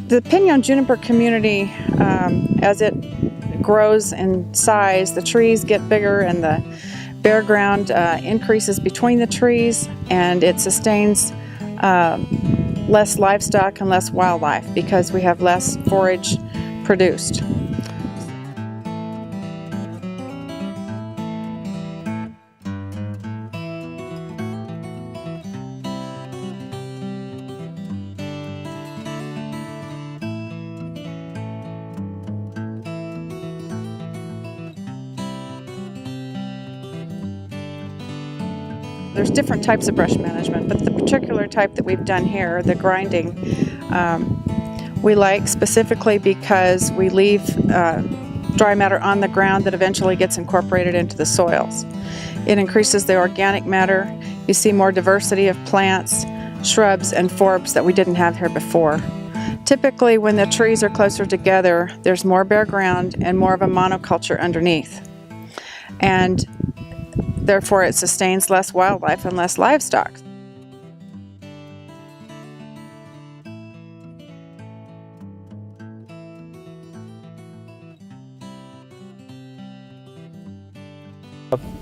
The pinon juniper community, as it grows in size, the trees get bigger and the bare ground increases between the trees, and it sustains less livestock and less wildlife because we have less forage produced. There's different types of brush management, but the particular type that we've done here, the grinding, we like specifically because we leave dry matter on the ground that eventually gets incorporated into the soils. It increases the organic matter. You see more diversity of plants, shrubs, and forbs that we didn't have here before. Typically, when the trees are closer together, there's more bare ground and more of a monoculture underneath. And therefore, it sustains less wildlife and less livestock.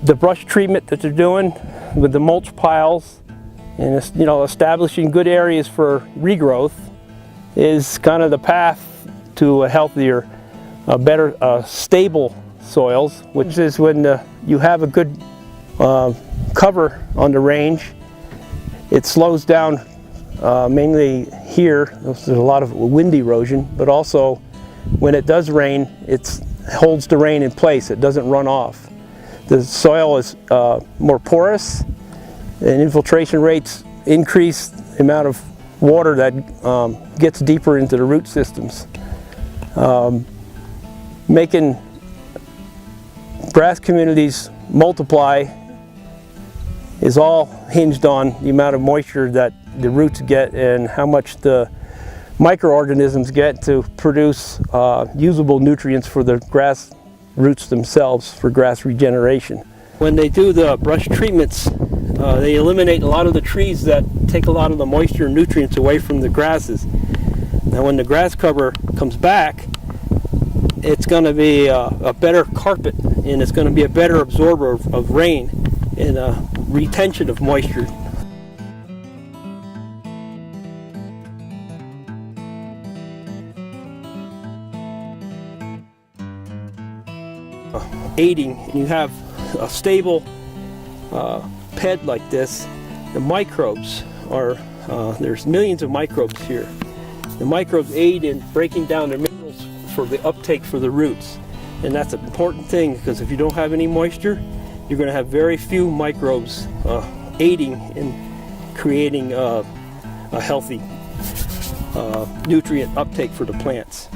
The brush treatment that they're doing with the mulch piles and establishing good areas for regrowth is kind of the path to a healthier, better, stable soils, which is when you have a good cover on the range. It slows down mainly here. There's a lot of wind erosion, but also when it does rain, it holds the rain in place. It doesn't run off. The soil is more porous, and infiltration rates increase the amount of water that gets deeper into the root systems. Making grass communities multiply is all hinged on the amount of moisture that the roots get and how much the microorganisms get to produce usable nutrients for the grass roots themselves for grass regeneration. When they do the brush treatments, they eliminate a lot of the trees that take a lot of the moisture and nutrients away from the grasses. Now when the grass cover comes back, it's going to be a better carpet, and it's going to be a better absorber of rain and retention of moisture. Aiding, and you have a stable bed like this, the microbes are, there's millions of microbes here. The microbes aid in breaking down the minerals for the uptake for the roots. And that's an important thing, because if you don't have any moisture, you're going to have very few microbes aiding in creating a healthy nutrient uptake for the plants.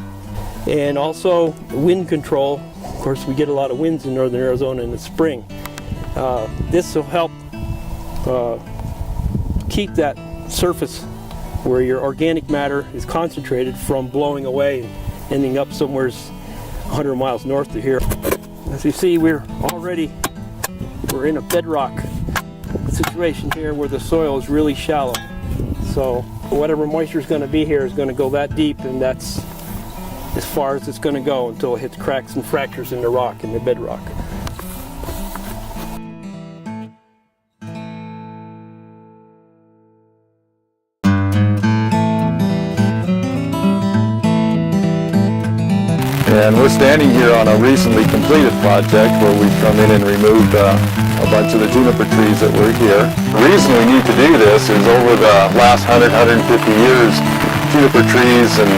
And also wind control. Of course, we get a lot of winds in northern Arizona in the spring. This will help keep that surface where your organic matter is concentrated from blowing away and ending up somewhere 100 miles north of here. As you see, we're in a bedrock situation here where the soil is really shallow. So whatever moisture is going to be here is going to go that deep, and that's as far as it's going to go until it hits cracks and fractures in the rock, in the bedrock. And we're standing here on a recently completed project where we've come in and removed a bunch of the juniper trees that were here. The reason we need to do this is over the last 100, 150 years, juniper trees and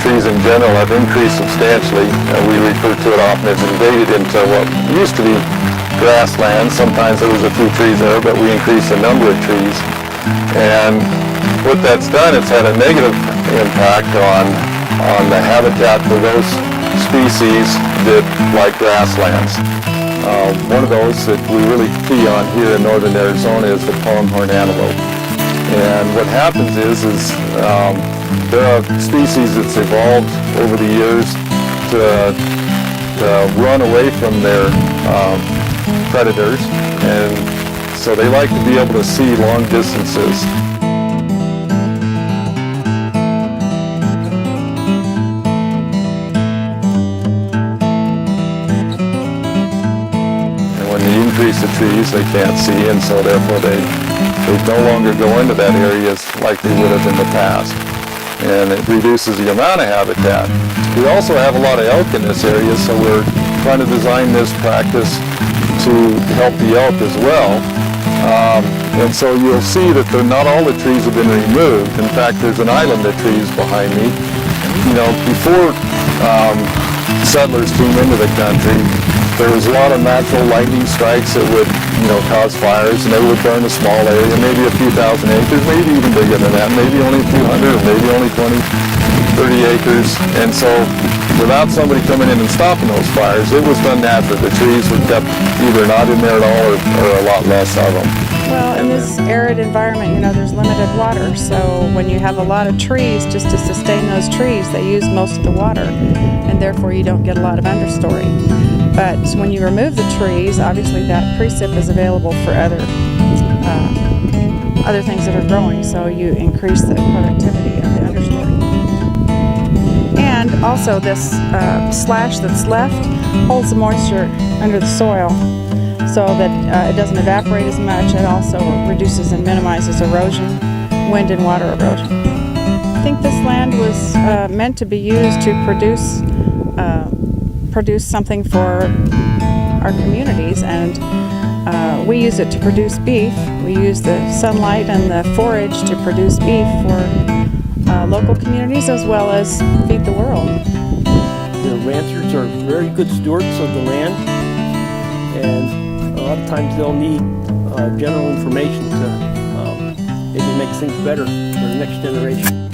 trees in general have increased substantially. We refer to it often as invaded into what used to be grassland. Sometimes there was a few trees there, but we increased the number of trees. And what that's done, it's had a negative impact on the habitat for those species that like grasslands. One of those that we really key on here in northern Arizona is the pronghorn antelope. And what happens is there are species that's evolved over the years to run away from their predators, and so they like to be able to see long distances. trees they can't see, and so therefore they no longer go into that area like they would have in the past. And it reduces the amount of habitat. We also have a lot of elk in this area, so we're trying to design this practice to help the elk as well. And so you'll see that not all the trees have been removed. In fact, there's an island of trees behind me. You know, before settlers came into the country, there was a lot of natural lightning strikes that would, you know, cause fires, and they would burn a small area, maybe a few thousand acres, maybe even bigger than that, maybe only a few hundred, maybe only 20, 30 acres. And so without somebody coming in and stopping those fires, it was done naturally. The trees were kept either not in there at all or a lot less of them. Well, in this arid environment, you know, there's limited water, so when you have a lot of trees, just to sustain those trees, they use most of the water, and therefore you don't get a lot of understory. But when you remove the trees, obviously that precip is available for other things that are growing, so you increase the productivity of the understory. And also this slash that's left holds the moisture under the soil, so that it doesn't evaporate as much. It also reduces and minimizes erosion, wind and water erosion. I think this land was meant to be used to produce something for our communities, and we use it to produce beef. We use the sunlight and the forage to produce beef for local communities as well as feed the world. The ranchers are very good stewards of the land, and a lot of times they'll need general information to maybe make things better for the next generation.